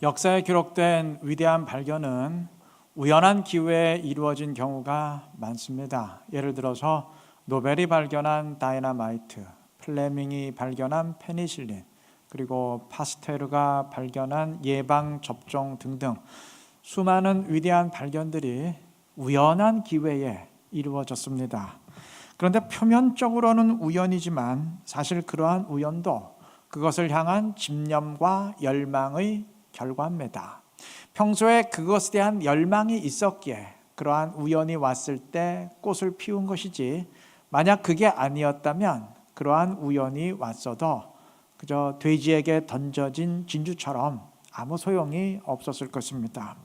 역사에 기록된 위대한 발견은 우연한 기회에 이루어진 경우가 많습니다. 예를 들어서 노벨이 발견한 다이너마이트, 플레밍이 발견한 페니실린, 그리고 파스테르가 발견한 예방접종 등등 수많은 위대한 발견들이 우연한 기회에 이루어졌습니다. 그런데 표면적으로는 우연이지만 사실 그러한 우연도 그것을 향한 집념과 열망의 결과입니다. 평소에 그것에 대한 열망이 있었기에 그러한 우연이 왔을 때 꽃을 피운 것이지, 만약 그게 아니었다면 그러한 우연이 왔어도 그저 돼지에게 던져진 진주처럼 아무 소용이 없었을 것입니다.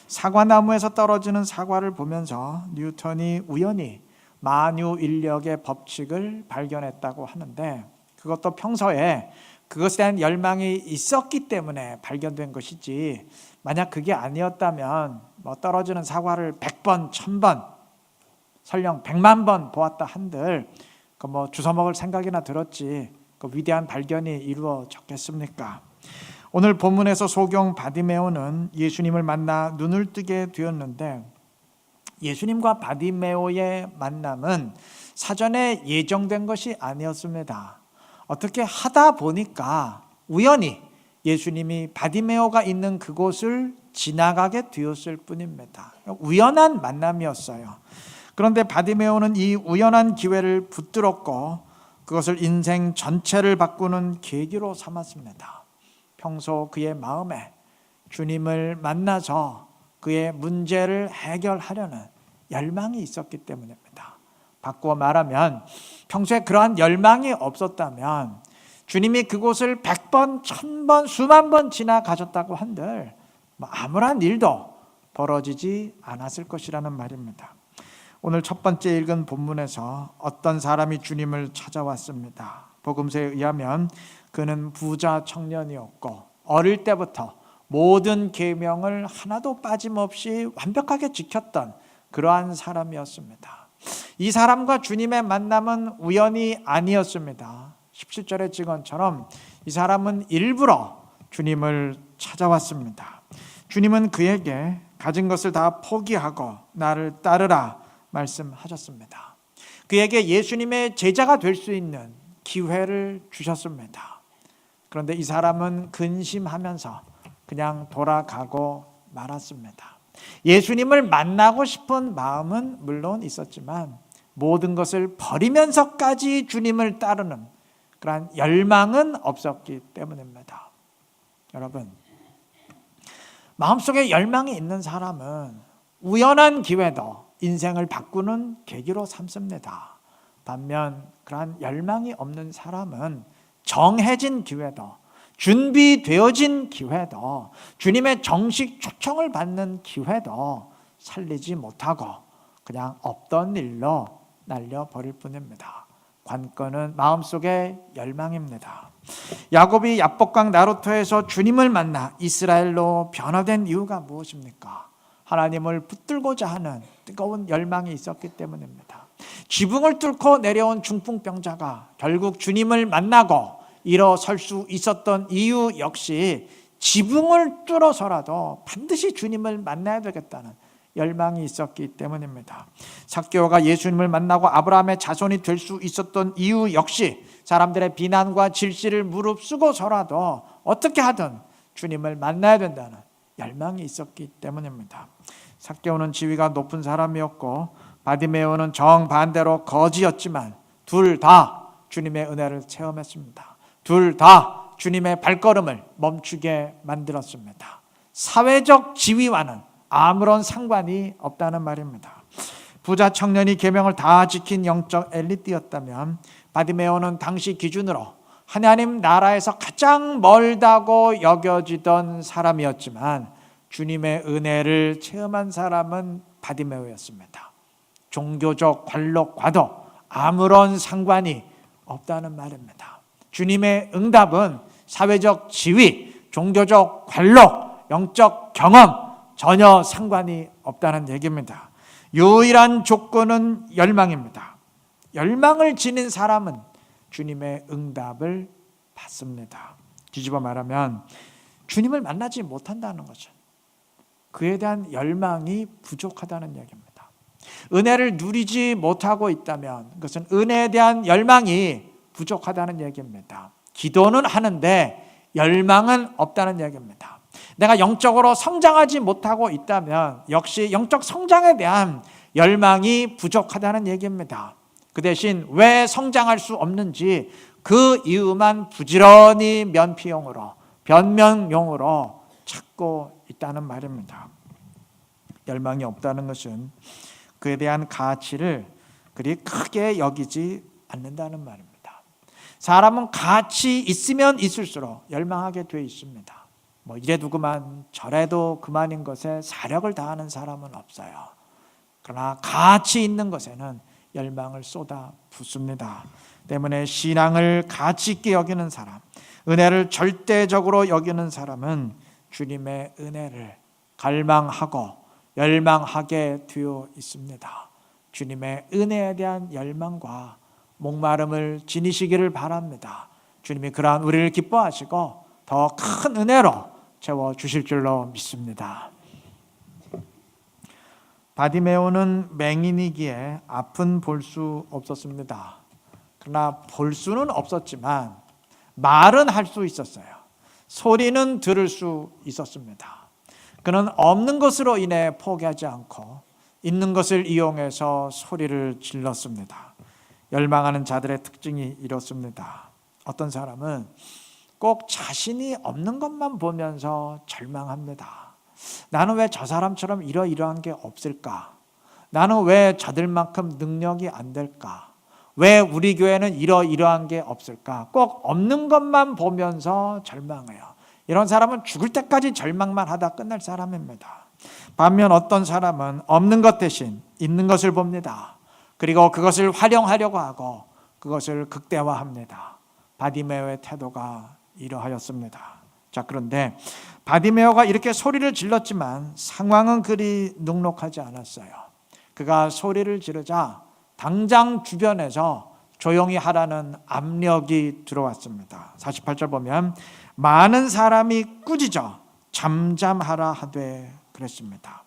사과나무에서 떨어지는 사과를 보면서 뉴턴이 우연히 만유인력의 법칙을 발견했다고 하는데, 그것도 평소에 그것에 대한 열망이 있었기 때문에 발견된 것이지, 만약 그게 아니었다면 떨어지는 사과를 100번, 1000번, 설령 100만 번 보았다 한들 주워 먹을 생각이나 들었지 그 위대한 발견이 이루어졌겠습니까? 오늘 본문에서 소경 바디메오는 예수님을 만나 눈을 뜨게 되었는데, 예수님과 바디메오의 만남은 사전에 예정된 것이 아니었습니다. 어떻게 하다 보니까 우연히 예수님이 바디메오가 있는 그곳을 지나가게 되었을 뿐입니다. 우연한 만남이었어요. 그런데 바디메오는 이 우연한 기회를 붙들었고 그것을 인생 전체를 바꾸는 계기로 삼았습니다. 평소 그의 마음에 주님을 만나서 그의 문제를 해결하려는 열망이 있었기 때문입니다. 바꾸어 말하면 평소에 그러한 열망이 없었다면 주님이 그곳을 100번, 1000번, 수만 번 지나가셨다고 한들 아무런 일도 벌어지지 않았을 것이라는 말입니다. 오늘 첫 번째 읽은 본문에서 어떤 사람이 주님을 찾아왔습니다. 복음서에 의하면 그는 부자 청년이었고 어릴 때부터 모든 계명을 하나도 빠짐없이 완벽하게 지켰던 그러한 사람이었습니다. 이 사람과 주님의 만남은 우연이 아니었습니다. 17절의 증언처럼 이 사람은 일부러 주님을 찾아왔습니다. 주님은 그에게 가진 것을 다 포기하고 나를 따르라 말씀하셨습니다. 그에게 예수님의 제자가 될 수 있는 기회를 주셨습니다. 그런데 이 사람은 근심하면서 그냥 돌아가고 말았습니다. 예수님을 만나고 싶은 마음은 물론 있었지만 모든 것을 버리면서까지 주님을 따르는 그러한 열망은 없었기 때문입니다. 여러분, 마음속에 열망이 있는 사람은 우연한 기회도 인생을 바꾸는 계기로 삼습니다. 반면 그러한 열망이 없는 사람은 정해진 기회도, 준비되어진 기회도, 주님의 정식 초청을 받는 기회도 살리지 못하고 그냥 없던 일로 날려버릴 뿐입니다. 관건은 마음속의 열망입니다. 야곱이 야복강 나루터에서 주님을 만나 이스라엘로 변화된 이유가 무엇입니까? 하나님을 붙들고자 하는 뜨거운 열망이 있었기 때문입니다. 지붕을 뚫고 내려온 중풍병자가 결국 주님을 만나고 일어설 수 있었던 이유 역시 지붕을 뚫어서라도 반드시 주님을 만나야 되겠다는 열망이 있었기 때문입니다. 삭개오가 예수님을 만나고 아브라함의 자손이 될 수 있었던 이유 역시 사람들의 비난과 질시를 무릅쓰고서라도 어떻게 하든 주님을 만나야 된다는 열망이 있었기 때문입니다. 삭개오는 지위가 높은 사람이었고 바디메오는 정반대로 거지였지만 둘 다 주님의 은혜를 체험했습니다. 둘 다 주님의 발걸음을 멈추게 만들었습니다. 사회적 지위와는 아무런 상관이 없다는 말입니다. 부자 청년이 계명을 다 지킨 영적 엘리트였다면 바디메오는 당시 기준으로 하나님 나라에서 가장 멀다고 여겨지던 사람이었지만 주님의 은혜를 체험한 사람은 바디메오였습니다. 종교적 관록과도 아무런 상관이 없다는 말입니다. 주님의 응답은 사회적 지위, 종교적 관록, 영적 경험 전혀 상관이 없다는 얘기입니다. 유일한 조건은 열망입니다. 열망을 지닌 사람은 주님의 응답을 받습니다. 뒤집어 말하면 주님을 만나지 못한다는 것은 그에 대한 열망이 부족하다는 얘기입니다. 은혜를 누리지 못하고 있다면 그것은 은혜에 대한 열망이 부족하다는 얘기입니다. 기도는 하는데 열망은 없다는 얘기입니다. 내가 영적으로 성장하지 못하고 있다면 역시 영적 성장에 대한 열망이 부족하다는 얘기입니다. 그 대신 왜 성장할 수 없는지 그 이유만 부지런히 면피용으로 변명용으로 찾고 있다는 말입니다. 열망이 없다는 것은 그에 대한 가치를 그리 크게 여기지 않는다는 말입니다. 사람은 가치 있으면 있을수록 열망하게 돼 있습니다. 이래도 그만 저래도 그만인 것에 사력을 다하는 사람은 없어요. 그러나 가치 있는 것에는 열망을 쏟아 붓습니다. 때문에 신앙을 가치 있게 여기는 사람, 은혜를 절대적으로 여기는 사람은 주님의 은혜를 갈망하고 열망하게 되어 있습니다. 주님의 은혜에 대한 열망과 목마름을 지니시기를 바랍니다. 주님이 그러한 우리를 기뻐하시고 더 큰 은혜로 채워주실 줄로 믿습니다. 바디메오는 맹인이기에 앞은 볼 수 없었습니다. 그러나 볼 수는 없었지만 말은 할 수 있었어요. 소리는 들을 수 있었습니다. 그는 없는 것으로 인해 포기하지 않고 있는 것을 이용해서 소리를 질렀습니다. 열망하는 자들의 특징이 이렇습니다. 어떤 사람은 꼭 자신이 없는 것만 보면서 절망합니다. 나는 왜 저 사람처럼 이러이러한 게 없을까? 나는 왜 저들만큼 능력이 안 될까? 왜 우리 교회는 이러이러한 게 없을까? 꼭 없는 것만 보면서 절망해요. 이런 사람은 죽을 때까지 절망만 하다 끝날 사람입니다. 반면 어떤 사람은 없는 것 대신 있는 것을 봅니다. 그리고 그것을 활용하려고 하고 그것을 극대화합니다. 바디메오의 태도가 이러하였습니다. 자, 그런데 바디메오가 이렇게 소리를 질렀지만 상황은 그리 눅눅하지 않았어요. 그가 소리를 지르자 당장 주변에서 조용히 하라는 압력이 들어왔습니다. 48절 보면 많은 사람이 꾸짖어 잠잠하라 하되 그랬습니다.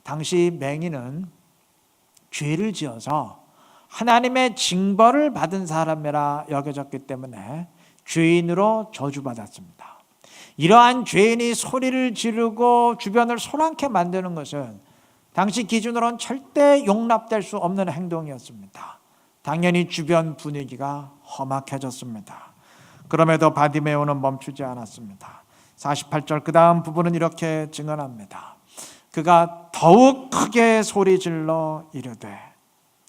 당시 맹인은 죄를 지어서 하나님의 징벌을 받은 사람이라 여겨졌기 때문에 죄인으로 저주받았습니다. 이러한 죄인이 소리를 지르고 주변을 소란케 만드는 것은 당시 기준으로는 절대 용납될 수 없는 행동이었습니다. 당연히 주변 분위기가 험악해졌습니다. 그럼에도 바디메오는 멈추지 않았습니다. 48절 그 다음 부분은 이렇게 증언합니다. 그가 더욱 크게 소리질러 이르되,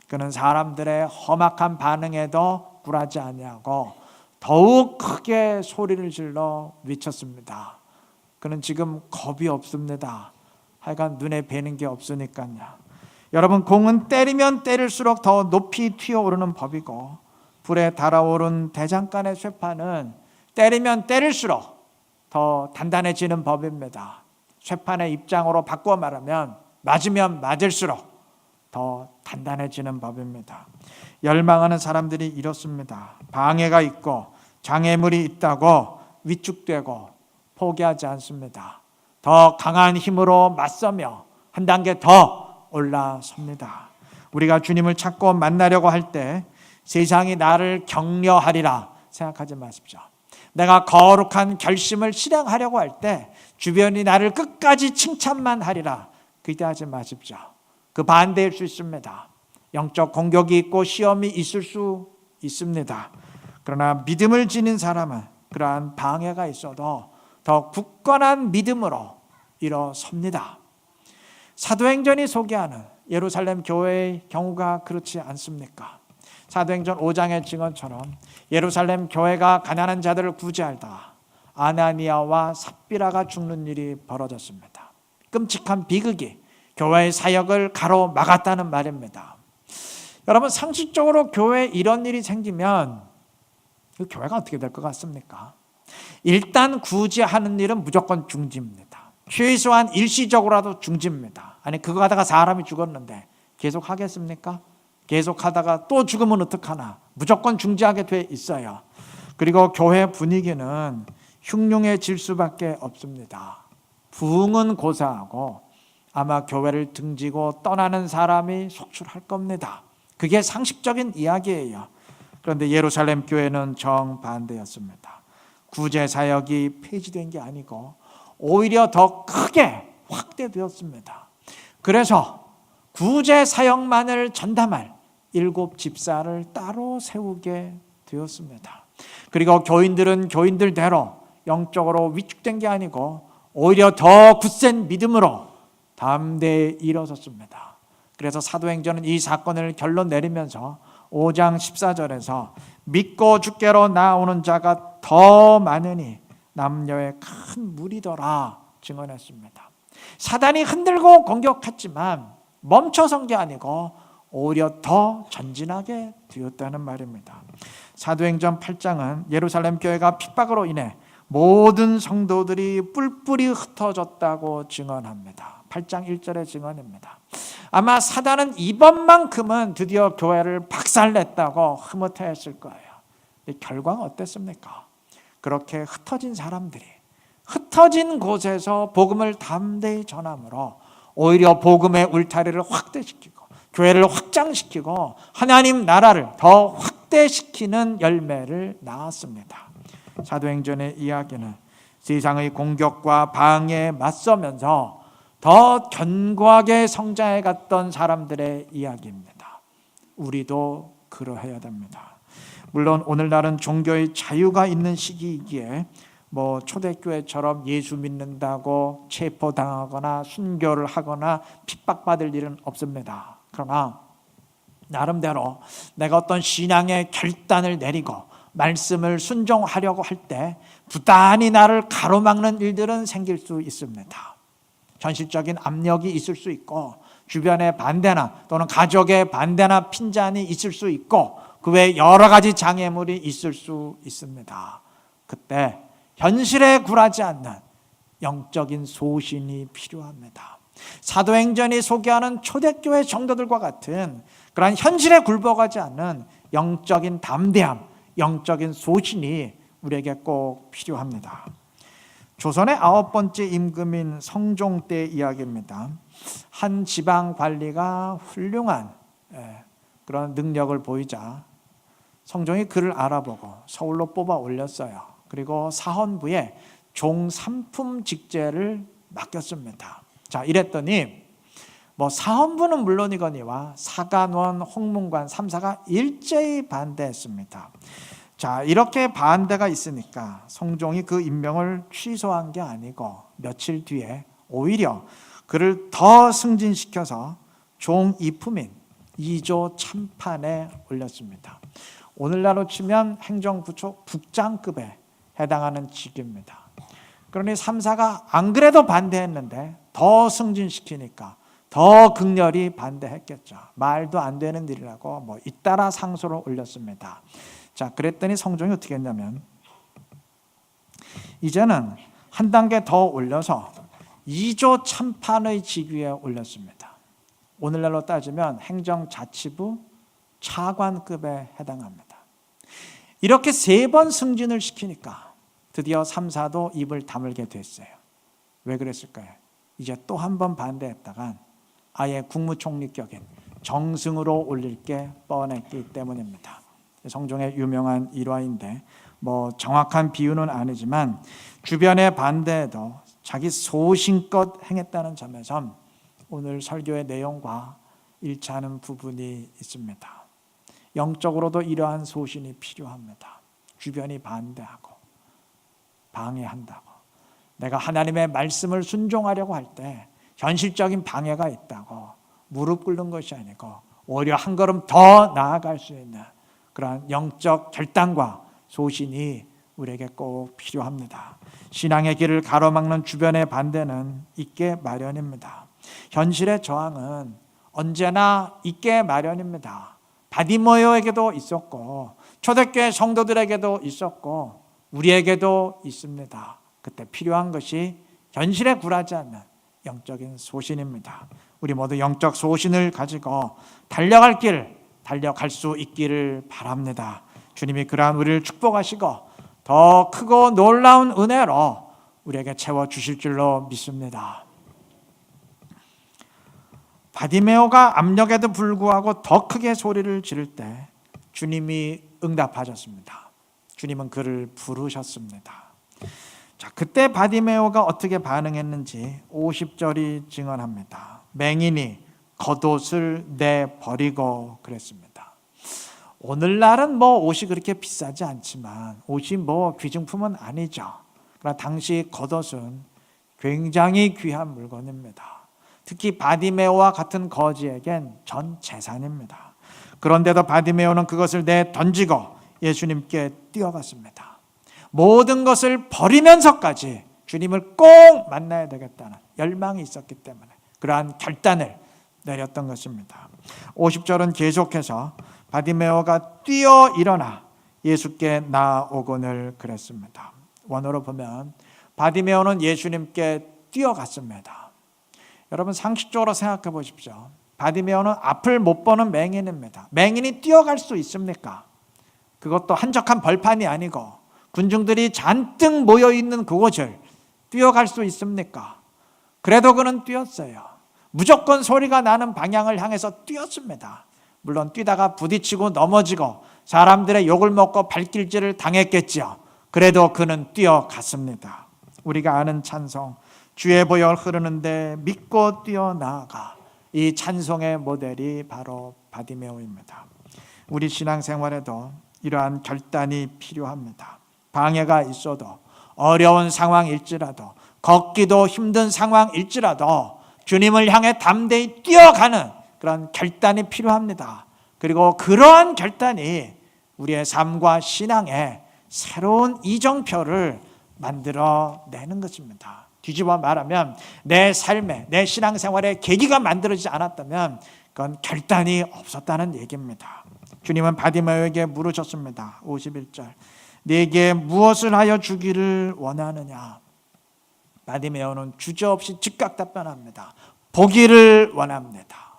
그는 사람들의 험악한 반응에도 굴하지 아니하고 더욱 크게 소리를 질러 외쳤습니다. 그는 지금 겁이 없습니다. 하여간 눈에 뵈는 게 없으니까요. 여러분, 공은 때리면 때릴수록 더 높이 튀어오르는 법이고 불에 달아오른 대장간의 쇠판은 때리면 때릴수록 더 단단해지는 법입니다. 쇠판의 입장으로 바꾸어 말하면 맞으면 맞을수록 더 단단해지는 법입니다. 열망하는 사람들이 이렇습니다. 방해가 있고 장애물이 있다고 위축되고 포기하지 않습니다. 더 강한 힘으로 맞서며 한 단계 더 올라섭니다. 우리가 주님을 찾고 만나려고 할 때 세상이 나를 격려하리라 생각하지 마십시오. 내가 거룩한 결심을 실행하려고 할 때 주변이 나를 끝까지 칭찬만 하리라 기대하지 마십시오. 그 반대일 수 있습니다. 영적 공격이 있고 시험이 있을 수 있습니다. 그러나 믿음을 지닌 사람은 그러한 방해가 있어도 더 굳건한 믿음으로 일어섭니다. 사도행전이 소개하는 예루살렘 교회의 경우가 그렇지 않습니까? 사도행전 5장의 증언처럼 예루살렘 교회가 가난한 자들을 구제하다가 아나니아와 삽비라가 죽는 일이 벌어졌습니다. 끔찍한 비극이 교회의 사역을 가로막았다는 말입니다. 여러분, 상식적으로 교회에 이런 일이 생기면 그 교회가 어떻게 될 것 같습니까? 일단 구제하는 일은 무조건 중지입니다. 최소한 일시적으로라도 중지입니다. 아니, 그거 하다가 사람이 죽었는데 계속 하겠습니까? 계속 하다가 또 죽으면 어떡하나? 무조건 중지하게 돼 있어요. 그리고 교회 분위기는 흉흉해질 수밖에 없습니다. 부흥은 고사하고 아마 교회를 등지고 떠나는 사람이 속출할 겁니다. 그게 상식적인 이야기예요. 그런데 예루살렘 교회는 정반대였습니다. 구제사역이 폐지된 게 아니고 오히려 더 크게 확대되었습니다. 그래서 구제사역만을 전담할 7 집사를 따로 세우게 되었습니다. 그리고 교인들은 교인들대로 영적으로 위축된 게 아니고 오히려 더 굳센 믿음으로 담대히 일어섰습니다. 그래서 사도행전은 이 사건을 결론 내리면서 5장 14절에서 믿고 주께로 나오는 자가 더 많으니 남녀의 큰 무리더라 증언했습니다. 사단이 흔들고 공격했지만 멈춰선 게 아니고 오히려 더 전진하게 되었다는 말입니다. 사도행전 8장은 예루살렘 교회가 핍박으로 인해 모든 성도들이 뿔뿔이 흩어졌다고 증언합니다. 8장 1절의 증언입니다. 아마 사단은 이번만큼은 드디어 교회를 박살냈다고 흐뭇해했을 거예요. 근데 결과가 어땠습니까? 그렇게 흩어진 사람들이 흩어진 곳에서 복음을 담대히 전함으로 오히려 복음의 울타리를 확대시키고 교회를 확장시키고 하나님 나라를 더 확대시키는 열매를 낳았습니다. 사도행전의 이야기는 세상의 공격과 방해에 맞서면서 더 견고하게 성장해 갔던 사람들의 이야기입니다. 우리도 그러해야 됩니다. 물론 오늘날은 종교의 자유가 있는 시기이기에 초대교회처럼 예수 믿는다고 체포당하거나 순교를 하거나 핍박받을 일은 없습니다. 그러나 나름대로 내가 어떤 신앙의 결단을 내리고 말씀을 순종하려고 할 때 부단히 나를 가로막는 일들은 생길 수 있습니다. 현실적인 압력이 있을 수 있고 주변의 반대나 또는 가족의 반대나 핀잔이 있을 수 있고 그 외에 여러 가지 장애물이 있을 수 있습니다. 그때 현실에 굴하지 않는 영적인 소신이 필요합니다. 사도행전이 소개하는 초대교회 정도들과 같은 그러한 현실에 굴복하지 않는 영적인 담대함, 영적인 소신이 우리에게 꼭 필요합니다. 조선의 9번째 임금인 성종 때 이야기입니다. 한 지방 관리가 훌륭한 그런 능력을 보이자 성종이 그를 알아보고 서울로 뽑아 올렸어요. 그리고 사헌부에 종삼품 직제를 맡겼습니다. 자, 이랬더니 사헌부는 물론이거니와 사간원, 홍문관 3사가 일제히 반대했습니다. 자, 이렇게 반대가 있으니까 성종이 그 임명을 취소한 게 아니고 며칠 뒤에 오히려 그를 더 승진시켜서 종 2품인 2조 참판에 올렸습니다. 오늘날로 치면 행정부처 국장급에 해당하는 직입니다. 그러니 3사가 안 그래도 반대했는데 더 승진시키니까 더 극렬히 반대했겠죠. 말도 안 되는 일이라고 잇따라 상소를 올렸습니다. 자, 그랬더니 성종이 어떻게 했냐면 이제는 한 단계 더 올려서 2조 참판의 직위에 올렸습니다. 오늘날로 따지면 행정자치부 차관급에 해당합니다. 이렇게 3번 승진을 시키니까 드디어 3사도 입을 다물게 됐어요. 왜 그랬을까요? 이제 또 한 번 반대했다간 아예 국무총리격인 정승으로 올릴 게 뻔했기 때문입니다. 성종의 유명한 일화인데 정확한 비유는 아니지만 주변의 반대에도 자기 소신껏 행했다는 점에서 오늘 설교의 내용과 일치하는 부분이 있습니다. 영적으로도 이러한 소신이 필요합니다. 주변이 반대하고 방해한다고 내가 하나님의 말씀을 순종하려고 할 때 현실적인 방해가 있다고 무릎 꿇는 것이 아니고 오히려 한 걸음 더 나아갈 수 있는 그러한 영적 결단과 소신이 우리에게 꼭 필요합니다. 신앙의 길을 가로막는 주변의 반대는 있게 마련입니다. 현실의 저항은 언제나 있게 마련입니다. 바디모여에게도 있었고 초대교회 성도들에게도 있었고 우리에게도 있습니다. 그때 필요한 것이 현실에 굴하지 않는 영적인 소신입니다. 우리 모두 영적 소신을 가지고 달려갈 수 있기를 바랍니다. 주님이 그러한 우리를 축복하시고 더 크고 놀라운 은혜로 우리에게 채워주실 줄로 믿습니다. 바디메오가 압력에도 불구하고 더 크게 소리를 지를 때 주님이 응답하셨습니다. 주님은 그를 부르셨습니다. 자, 그때 바디메오가 어떻게 반응했는지 50절이 증언합니다. 맹인이 겉옷을 내버리고 그랬습니다. 오늘날은 옷이 그렇게 비싸지 않지만 옷이 귀중품은 아니죠. 그러나 당시 겉옷은 굉장히 귀한 물건입니다. 특히 바디메오와 같은 거지에겐 전 재산입니다. 그런데도 바디메오는 그것을 내던지고 예수님께 뛰어갔습니다. 모든 것을 버리면서까지 주님을 꼭 만나야 되겠다는 열망이 있었기 때문에 그러한 결단을 내렸던 것입니다. 50절은 계속해서 바디메오가 뛰어 일어나 예수께 나아오거늘 그랬습니다. 원어로 보면 바디메오는 예수님께 뛰어갔습니다. 여러분 상식적으로 생각해 보십시오. 바디메오는 앞을 못 보는 맹인입니다. 맹인이 뛰어갈 수 있습니까? 그것도 한적한 벌판이 아니고 군중들이 잔뜩 모여있는 그곳을 뛰어갈 수 있습니까? 그래도 그는 뛰었어요. 무조건 소리가 나는 방향을 향해서 뛰었습니다. 물론 뛰다가 부딪히고 넘어지고 사람들의 욕을 먹고 발길질을 당했겠죠. 그래도 그는 뛰어갔습니다. 우리가 아는 찬송 주의 보혈 흐르는데 믿고 뛰어나가, 이 찬송의 모델이 바로 바디메오입니다. 우리 신앙생활에도 이러한 결단이 필요합니다. 방해가 있어도 어려운 상황일지라도 걷기도 힘든 상황일지라도 주님을 향해 담대히 뛰어가는 그런 결단이 필요합니다. 그리고 그러한 결단이 우리의 삶과 신앙에 새로운 이정표를 만들어내는 것입니다. 뒤집어 말하면 내 삶에, 내 신앙생활에 계기가 만들어지지 않았다면 그건 결단이 없었다는 얘기입니다. 주님은 바디메오에게 물으셨습니다. 51절 네게 무엇을 하여 주기를 원하느냐? 바디메오는 주저없이 즉각 답변합니다. 보기를 원합니다.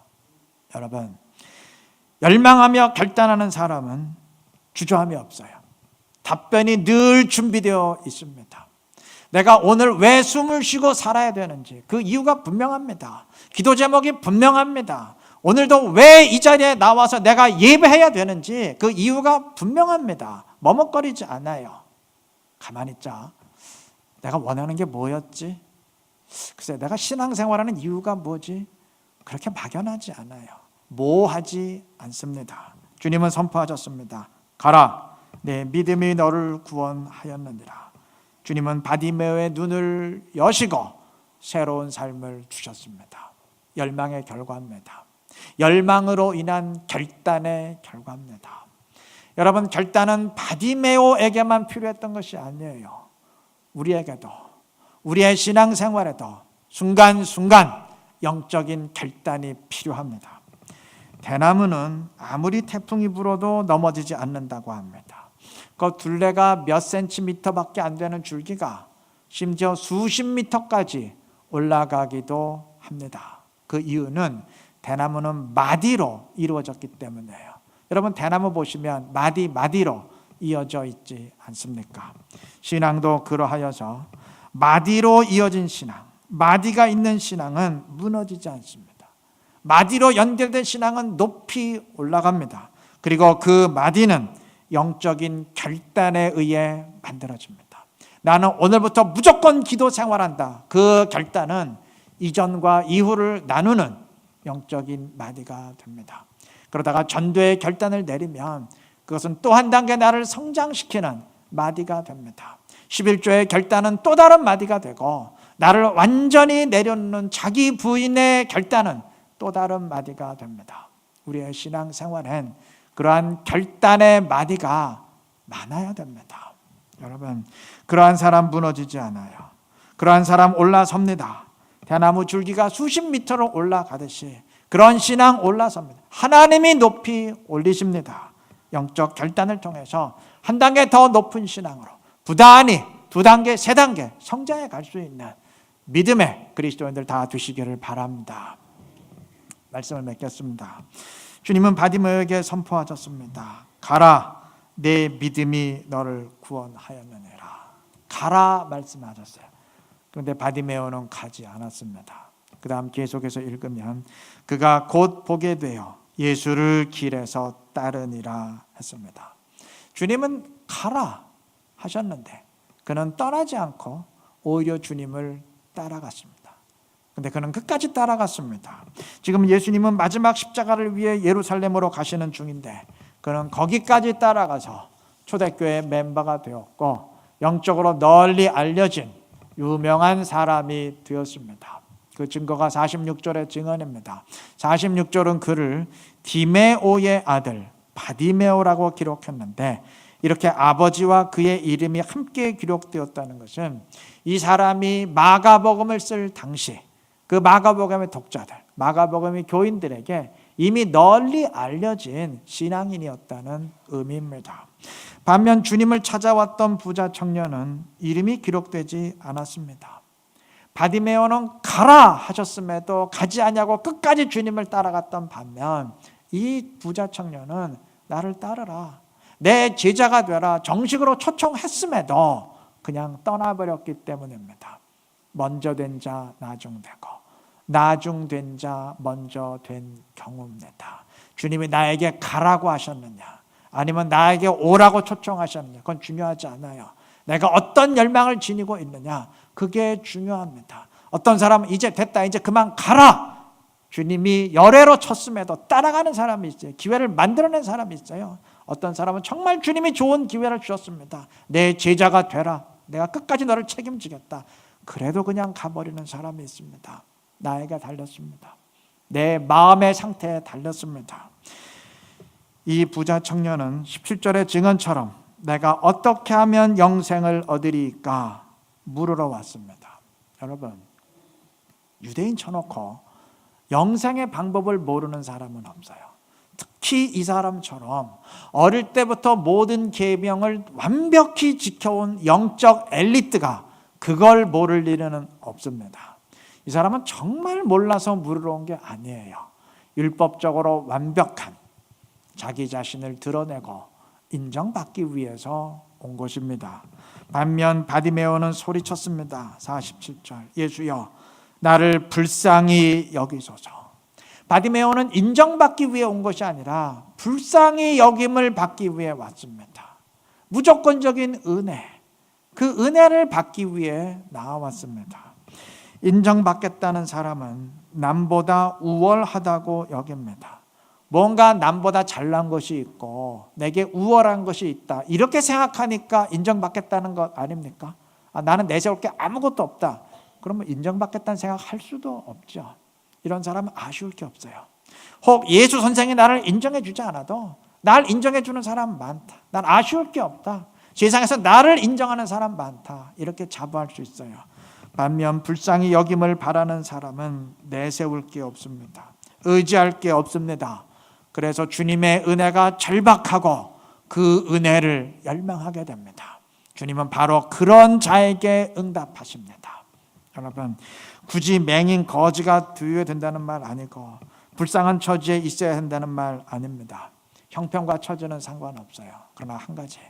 여러분, 열망하며 결단하는 사람은 주저함이 없어요. 답변이 늘 준비되어 있습니다. 내가 오늘 왜 숨을 쉬고 살아야 되는지 그 이유가 분명합니다. 기도 제목이 분명합니다. 오늘도 왜 이 자리에 나와서 내가 예배해야 되는지 그 이유가 분명합니다. 머뭇거리지 않아요. 가만히 있자. 내가 원하는 게 뭐였지? 글쎄, 내가 신앙생활하는 이유가 뭐지? 그렇게 막연하지 않아요. 모호하지 않습니다. 주님은 선포하셨습니다. 가라, 내 믿음이 너를 구원하였느니라. 주님은 바디메오의 눈을 여시고 새로운 삶을 주셨습니다. 열망의 결과입니다. 열망으로 인한 결단의 결과입니다. 여러분, 결단은 바디메오에게만 필요했던 것이 아니에요. 우리에게도, 우리의 신앙생활에도 순간순간 영적인 결단이 필요합니다. 대나무는 아무리 태풍이 불어도 넘어지지 않는다고 합니다. 그 둘레가 몇 센티미터밖에 안 되는 줄기가 심지어 수십 미터까지 올라가기도 합니다. 그 이유는 대나무는 마디로 이루어졌기 때문이에요. 여러분, 대나무 보시면 마디로 이어져 있지 않습니까? 신앙도 그러하여서 마디로 이어진 신앙, 마디가 있는 신앙은 무너지지 않습니다. 마디로 연결된 신앙은 높이 올라갑니다. 그리고 그 마디는 영적인 결단에 의해 만들어집니다. 나는 오늘부터 무조건 기도 생활한다. 그 결단은 이전과 이후를 나누는 영적인 마디가 됩니다. 그러다가 전도의 결단을 내리면 그것은 또 한 단계 나를 성장시키는 마디가 됩니다. 11조의 결단은 또 다른 마디가 되고, 나를 완전히 내려놓는 자기 부인의 결단은 또 다른 마디가 됩니다. 우리의 신앙생활엔 그러한 결단의 마디가 많아야 됩니다. 여러분, 그러한 사람 무너지지 않아요. 그러한 사람 올라섭니다. 대나무 줄기가 수십 미터로 올라가듯이 그런 신앙 올라섭니다. 하나님이 높이 올리십니다. 영적 결단을 통해서 한 단계 더 높은 신앙으로 부단히 두 단계, 세 단계 성장해 갈 수 있는 믿음의 그리스도인들 다 되시기를 바랍니다. 말씀을 맺겠습니다. 주님은 바디메오에게 선포하셨습니다. 가라, 내 믿음이 너를 구원하였느니라. 가라 말씀하셨어요. 그런데 바디메오는 가지 않았습니다. 그 다음 계속해서 읽으면 그가 곧 보게 되어 예수를 길에서 따르니라 했습니다. 주님은 가라 하셨는데 그는 떠나지 않고 오히려 주님을 따라갔습니다. 근데 그는 끝까지 따라갔습니다. 지금 예수님은 마지막 십자가를 위해 예루살렘으로 가시는 중인데 그는 거기까지 따라가서 초대교회 멤버가 되었고 영적으로 널리 알려진 유명한 사람이 되었습니다. 그 증거가 46절의 증언입니다. 46절은 그를 디메오의 아들 바디메오라고 기록했는데 이렇게 아버지와 그의 이름이 함께 기록되었다는 것은 이 사람이 마가복음을 쓸 당시 그 마가복음의 독자들, 마가복음의 교인들에게 이미 널리 알려진 신앙인이었다는 의미입니다. 반면 주님을 찾아왔던 부자 청년은 이름이 기록되지 않았습니다. 바디메오는 가라 하셨음에도 가지 않냐고 끝까지 주님을 따라갔던 반면 이 부자 청년은 나를 따르라, 내 제자가 되라 정식으로 초청했음에도 그냥 떠나버렸기 때문입니다. 먼저 된 자 나중되고 나중된 자 먼저 된 경우입니다. 주님이 나에게 가라고 하셨느냐 아니면 나에게 오라고 초청하셨느냐 그건 중요하지 않아요. 내가 어떤 열망을 지니고 있느냐 그게 중요합니다. 어떤 사람은 이제 됐다 이제 그만 가라 주님이 열애로 쳤음에도 따라가는 사람이 있어요. 기회를 만들어낸 사람이 있어요. 어떤 사람은 정말 주님이 좋은 기회를 주셨습니다. 내 제자가 되라, 내가 끝까지 너를 책임지겠다. 그래도 그냥 가버리는 사람이 있습니다. 나에게 달렸습니다. 내 마음의 상태에 달렸습니다. 이 부자 청년은 17절의 증언처럼 내가 어떻게 하면 영생을 얻으리까 물으러 왔습니다. 여러분, 유대인 쳐놓고 영생의 방법을 모르는 사람은 없어요. 특히 이 사람처럼 어릴 때부터 모든 계명을 완벽히 지켜온 영적 엘리트가 그걸 모를 일은 없습니다. 이 사람은 정말 몰라서 물으러 온 게 아니에요. 율법적으로 완벽한 자기 자신을 드러내고 인정받기 위해서 온 것입니다. 반면 바디메오는 소리쳤습니다. 47절 예수여 나를 불쌍히 여기소서. 바디메오는 인정받기 위해 온 것이 아니라 불쌍히 여김을 받기 위해 왔습니다. 무조건적인 은혜, 그 은혜를 받기 위해 나와왔습니다. 인정받겠다는 사람은 남보다 우월하다고 여깁니다. 뭔가 남보다 잘난 것이 있고 내게 우월한 것이 있다 이렇게 생각하니까 인정받겠다는 것 아닙니까? 나는 내세울 게 아무것도 없다. 그러면 인정받겠다는 생각할 수도 없죠. 이런 사람은 아쉬울 게 없어요. 혹 예수 선생이 나를 인정해 주지 않아도 날 인정해 주는 사람 많다. 난 아쉬울 게 없다. 세상에서 나를 인정하는 사람 많다. 이렇게 자부할 수 있어요. 반면 불쌍히 여김을 바라는 사람은 내세울 게 없습니다. 의지할 게 없습니다. 그래서 주님의 은혜가 절박하고 그 은혜를 열망하게 됩니다. 주님은 바로 그런 자에게 응답하십니다. 여러분, 굳이 맹인 거지가 되어야 된다는 말 아니고 불쌍한 처지에 있어야 한다는 말 아닙니다. 형편과 처지는 상관없어요. 그러나 한 가지,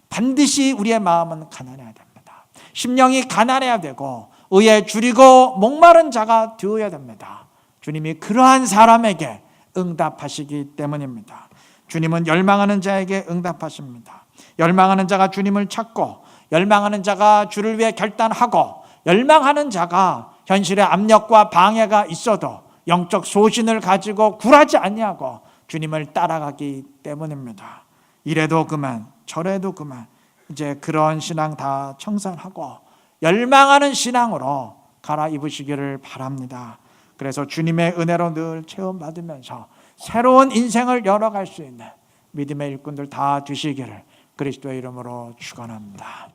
반드시 우리의 마음은 가난해야 됩니다. 심령이 가난해야 되고 의에 줄이고 목마른 자가 되어야 됩니다. 주님이 그러한 사람에게 응답하시기 때문입니다. 주님은 열망하는 자에게 응답하십니다. 열망하는 자가 주님을 찾고 열망하는 자가 주를 위해 결단하고 열망하는 자가 현실의 압력과 방해가 있어도 영적 소신을 가지고 굴하지 아니하고 주님을 따라가기 때문입니다. 이래도 그만 저래도 그만 이제 그런 신앙 다 청산하고 열망하는 신앙으로 갈아입으시기를 바랍니다. 그래서 주님의 은혜로 늘 체험받으면서 새로운 인생을 열어갈 수 있는 믿음의 일꾼들 다 되시기를 그리스도의 이름으로 축원합니다.